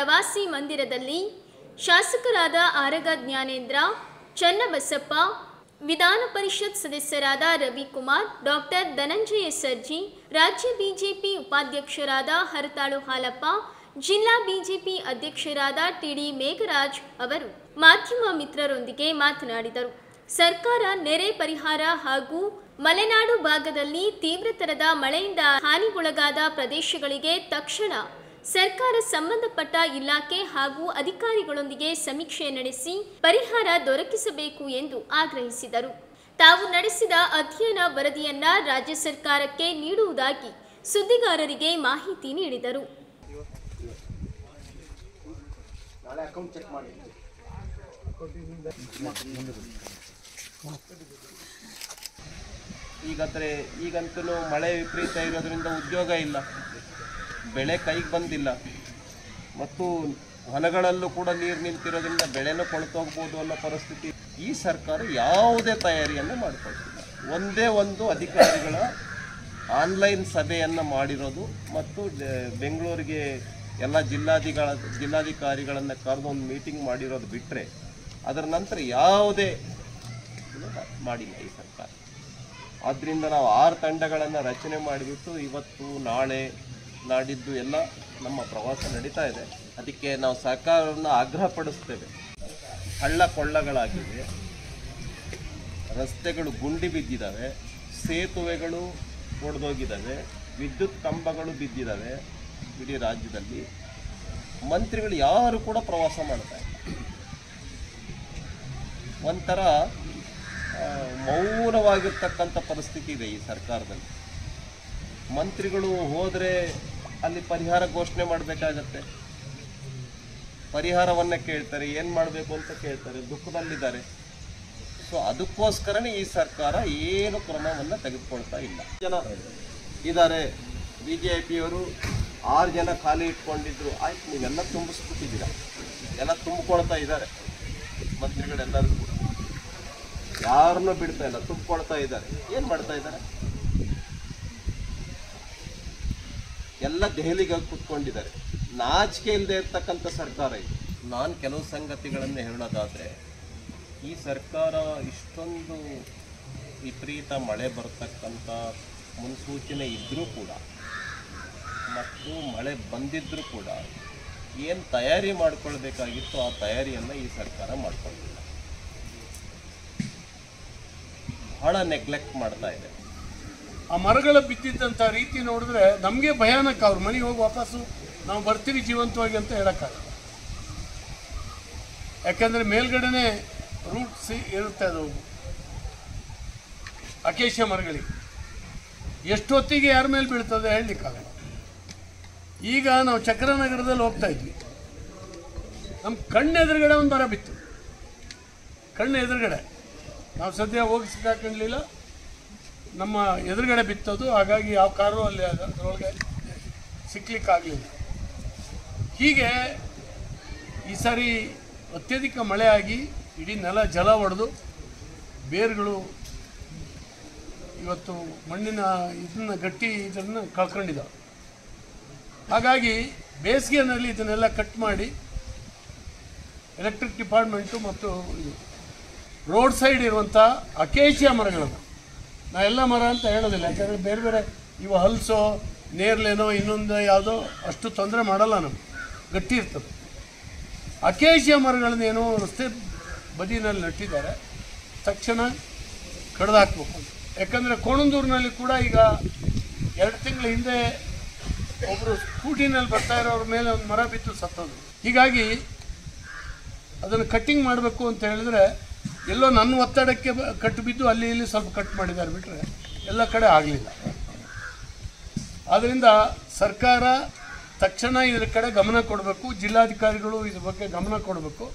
ಪ್ರವಾಸಿ ಮಂದಿರದಲ್ಲಿ ಶಾಸಕರಾದ ಆರಗ ಜ್ಞಾನೇಂದ್ರ, ಚನ್ನಬಸಪ್ಪ, ವಿಧಾನ ಪರಿಷತ್ ಸದಸ್ಯರಾದ ರವಿಕುಮಾರ್, ಡಾಕ್ಟರ್ ಧನಂಜಯ ಸರ್ಜಿ, ರಾಜ್ಯ ಬಿಜೆಪಿ ಉಪಾಧ್ಯಕ್ಷರಾದ ಹರತಾಳು ಹಾಲಪ್ಪ, ಜಿಲ್ಲಾ ಬಿಜೆಪಿ ಅಧ್ಯಕ್ಷರಾದ ಟಿಡಿ ಮೇಘರಾಜ್ ಅವರು ಮಾಧ್ಯಮ ಮಿತ್ರರೊಂದಿಗೆ ಮಾತನಾಡಿದರು. ಸರ್ಕಾರ ನೆರೆ ಪರಿಹಾರ ಹಾಗೂ ಮಲೆನಾಡು ಭಾಗದಲ್ಲಿ ತೀವ್ರತರದ ಮಳೆಯಿಂದ ಹಾನಿಗೊಳಗಾದ ಪ್ರದೇಶಗಳಿಗೆ ತಕ್ಷಣ ಸರ್ಕಾರ ಸಂಬಂಧಪಟ್ಟ ಇಲಾಖೆ ಹಾಗೂ ಅಧಿಕಾರಿಗಳೊಂದಿಗೆ ಸಮೀಕ್ಷೆ ನಡೆಸಿ ಪರಿಹಾರ ದೊರಕಿಸಬೇಕು ಎಂದು ಆಗ್ರಹಿಸಿದರು. ತಾವು ನಡೆಸಿದ ಅಧ್ಯಯನ ವರದಿಯನ್ನ ರಾಜ್ಯ ಸರ್ಕಾರಕ್ಕೆ ನೀಡುವುದಾಗಿ ಸುದ್ದಿಗಾರರಿಗೆ ಮಾಹಿತಿ ನೀಡಿದರು. ಈಗಂತೂ ಮಳೆ ವಿಪರೀತ ಇರೋದ್ರಿಂದ ಉದ್ಯೋಗ ಇಲ್ಲ, ಬೆಳೆ ಕೈಗೆ ಬಂದಿಲ್ಲ, ಮತ್ತು ಹೊಲಗಳಲ್ಲೂ ಕೂಡ ನೀರು ನಿಂತಿರೋದ್ರಿಂದ ಬೆಳೆನೂ ಕೊಳ್ತೋಗ್ಬೋದು ಅನ್ನೋ ಪರಿಸ್ಥಿತಿ. ಈ ಸರ್ಕಾರ ಯಾವುದೇ ತಯಾರಿಯನ್ನು ಮಾಡಿಕೊಳ್ತಿಲ್ಲ. ಒಂದೇ ಒಂದು ಅಧಿಕಾರಿಗಳ ಆನ್ಲೈನ್ ಸಭೆಯನ್ನು ಮಾಡಿರೋದು ಮತ್ತು ಬೆಂಗಳೂರಿಗೆ ಎಲ್ಲ ಜಿಲ್ಲಾಧಿಕಾರಿಗಳನ್ನು ಕರೆದು ಒಂದು ಮೀಟಿಂಗ್ ಮಾಡಿರೋದು ಬಿಟ್ಟರೆ ಅದರ ನಂತರ ಯಾವುದೇ ಮಾಡಿಲ್ಲ ಈ ಸರ್ಕಾರ. ಆದ್ದರಿಂದ ನಾವು 6 ತಂಡಗಳನ್ನು ರಚನೆ ಮಾಡಿಬಿಟ್ಟು ಇವತ್ತು ನಾಳೆ ನಾಡಿದ್ದು ಎಲ್ಲ ನಮ್ಮ ಪ್ರವಾಸ ನಡೀತಾ ಇದೆ. ಅದಕ್ಕೆ ನಾವು ಸರ್ಕಾರವನ್ನು ಆಗ್ರಹಪಡಿಸ್ತೇವೆ. ಹಳ್ಳ ಕೊಳ್ಳಗಳಾಗಿವೆ, ರಸ್ತೆಗಳು ಗುಂಡಿ ಬಿದ್ದಿದ್ದಾವೆ, ಸೇತುವೆಗಳು ಒಡೆದೋಗಿದ್ದಾವೆ, ವಿದ್ಯುತ್ ಕಂಬಗಳು ಬಿದ್ದಿದ್ದಾವೆ. ಇಡೀ ರಾಜ್ಯದಲ್ಲಿ ಮಂತ್ರಿಗಳು ಯಾರು ಕೂಡ ಪ್ರವಾಸ ಮಾಡ್ತಾ ಇಲ್ಲ. ಒಂಥರ ಮೌನವಾಗಿರ್ತಕ್ಕಂಥ ಪರಿಸ್ಥಿತಿ ಇದೆ ಈ ಸರ್ಕಾರದಲ್ಲಿ. ಮಂತ್ರಿಗಳು ಹೋದರೆ ಅಲ್ಲಿ ಪರಿಹಾರ ಘೋಷಣೆ ಮಾಡಬೇಕಾಗತ್ತೆ, ಪರಿಹಾರವನ್ನು ಕೇಳ್ತಾರೆ, ಏನು ಮಾಡಬೇಕು ಅಂತ ಕೇಳ್ತಾರೆ, ದುಃಖದಲ್ಲಿದ್ದಾರೆ. ಸೊ ಅದಕ್ಕೋಸ್ಕರನೇ ಈ ಸರ್ಕಾರ ಏನು ಕ್ರಮವನ್ನು ತೆಗೆದುಕೊಳ್ತಾ ಇಲ್ಲ. ಜನ ಇದ್ದಾರೆ, BJPಯವರು 6 ಜನ ಖಾಲಿ ಇಟ್ಕೊಂಡಿದ್ರು, ಆಯ್ತು ನೀವೆಲ್ಲ ತುಂಬಿಸ್ಬಿಟ್ಟಿದ್ದೀರ, ಎಲ್ಲ ತುಂಬಿಕೊಳ್ತಾ ಇದ್ದಾರೆ ಮಂತ್ರಿಗಳೆಲ್ಲರೂ ಕೂಡ, ಯಾರನ್ನೂ ಬಿಡ್ತಾ ಇಲ್ಲ, ತುಂಬಿಕೊಳ್ತಾ ಇದ್ದಾರೆ. ಏನು ಮಾಡ್ತಾ ಇದ್ದಾರೆ? ಎಲ್ಲ ದೆಹಲಿಗೆ ಕೂತ್ಕೊಂಡಿದ್ದಾರೆ. ನಾಚಿಕೆ ಇಲ್ಲದೆ ಇರ್ತಕ್ಕಂಥ ಸರ್ಕಾರ ಇದು. ನಾನು ಕೆಲವು ಸಂಗತಿಗಳನ್ನು ಹೇಳೋದಾದರೆ, ಈ ಸರ್ಕಾರ ಇಷ್ಟೊಂದು ವಿಪರೀತ ಮಳೆ ಬರ್ತಕ್ಕಂಥ ಮುನ್ಸೂಚನೆ ಇದ್ದರೂ ಕೂಡ ಮತ್ತು ಮಳೆ ಬಂದಿದ್ದರೂ ಕೂಡ ಏನು ತಯಾರಿ ಮಾಡಿಕೊಳ್ಬೇಕಾಗಿತ್ತು ಆ ತಯಾರಿಯನ್ನು ಈ ಸರ್ಕಾರ ಮಾಡ್ಕೊಂಡಿಲ್ಲ. ಬಹಳ ನೆಗ್ಲೆಕ್ಟ್ ಮಾಡ್ತಾ ಇದೆ. ಆ ಮರಗಳ ಬಿದ್ದಿದ್ದಂಥ ರೀತಿ ನೋಡಿದ್ರೆ ನಮಗೆ ಭಯಾನಕ. ಅವ್ರ ಮನೆಗೆ ಹೋಗಿ ವಾಪಸ್ಸು ನಾವು ಬರ್ತೀವಿ ಜೀವಂತವಾಗಿ ಅಂತ ಹೇಳೋಕ್ಕಾಗಲ್ಲ. ಯಾಕಂದರೆ ಮೇಲ್ಗಡೆನೇ ರೂಟ್ಸ್ ಇರುತ್ತೆ, ಅದು ಅಕೇಶಿಯ ಮರಗಳಿಗೆ ಎಷ್ಟೊತ್ತಿಗೆ ಯಾರ ಮೇಲೆ ಬೀಳ್ತದೆ ಹೇಳಲಿಕ್ಕಾಗಲ್ಲ. ಈಗ ನಾವು ಚಕ್ರನಗರದಲ್ಲಿ ಹೋಗ್ತಾ ಇದ್ವಿ, ನಮ್ಮ ಕಣ್ಣೆದುರುಗಡೆ ಒಂದು ಮರ ಬಿತ್ತು, ಕಣ್ಣು ಎದುರುಗಡೆ. ನಾವು ಸದ್ಯ ಹೋಗಿ ಸಿಕ್ಕಾಕೊಳ್ಳಲಿಲ್ಲ, ನಮ್ಮ ಎದುರುಗಡೆ ಬಿತ್ತದು. ಹಾಗಾಗಿ ಯಾವ ಕಾರು ಅಲ್ಲಿ ಅದರೊಳಗೆ ಸಿಕ್ಕಲಿಕ್ಕಾಗಲಿಲ್ಲ. ಹೀಗೆ ಈ ಸಾರಿ ಅತ್ಯಧಿಕ ಮಳೆ ಆಗಿ ಇಡೀ ನೆಲ ಜಲ ಒಡೆದು ಬೇರುಗಳು ಇವತ್ತು ಮಣ್ಣಿನ ಇದನ್ನು ಕಳ್ಕೊಂಡಿದ್ದಾವೆ. ಹಾಗಾಗಿ ಬೇಸಿಗೆಯಲ್ಲಿ ಇದನ್ನೆಲ್ಲ ಕಟ್ ಮಾಡಿ ಎಲೆಕ್ಟ್ರಿಕ್ ಡಿಪಾರ್ಟ್ಮೆಂಟು ಮತ್ತು ಇದು ರೋಡ್ ಸೈಡ್ ಇರುವಂಥ ಅಕೇಶಿಯ ಮರಗಳನ್ನು, ನಾ ಎಲ್ಲ ಮರ ಅಂತ ಹೇಳೋದಿಲ್ಲ, ಯಾಕಂದರೆ ಬೇರೆ ಬೇರೆ ಇವು ಹಲ್ಸೋ ನೇರ್ಲೇನೋ ಇನ್ನೊಂದು ಯಾವುದೋ ಅಷ್ಟು ತೊಂದರೆ ಮಾಡಲ್ಲ, ನಮಗೆ ಗಟ್ಟಿ ಇರ್ತದೆ. ಅಕೇಶಿಯ ಮರಗಳನ್ನೇನೋ ರಸ್ತೆ ಬದಿನಲ್ಲಿ ನಟ್ಟಿದ್ದಾರೆ, ತಕ್ಷಣ ಕಡ್ದು ಹಾಕ್ಬೇಕು. ಯಾಕಂದರೆ ಕೋಣಂದೂರಿನಲ್ಲಿ ಕೂಡ ಈಗ 2 ತಿಂಗಳ ಹಿಂದೆ ಒಬ್ಬರು ಸ್ಕೂಟಿನಲ್ಲಿ ಬರ್ತಾ ಇರೋರ ಮೇಲೆ ಒಂದು ಮರ ಬಿದ್ದು ಸತ್ತೋದು. ಹೀಗಾಗಿ ಅದನ್ನು ಕಟ್ಟಿಂಗ್ ಮಾಡಬೇಕು ಅಂತ ಹೇಳಿದ್ರೆ ಎಲ್ಲೋ ನನ್ನ ಒತ್ತಡಕ್ಕೆ ಕಟ್ಟು ಬಿದ್ದು ಅಲ್ಲಿ ಇಲ್ಲಿ ಸ್ವಲ್ಪ ಕಟ್ ಮಾಡಿದ್ದಾರೆ ಬಿಟ್ಟರೆ ಎಲ್ಲ ಕಡೆ ಆಗಲಿಲ್ಲ. ಆದ್ದರಿಂದ ಸರ್ಕಾರ ತಕ್ಷಣ ಇದರ ಕಡೆ ಗಮನ ಕೊಡಬೇಕು, ಜಿಲ್ಲಾಧಿಕಾರಿಗಳು ಇದ್ರ ಬಗ್ಗೆ ಗಮನ ಕೊಡಬೇಕು.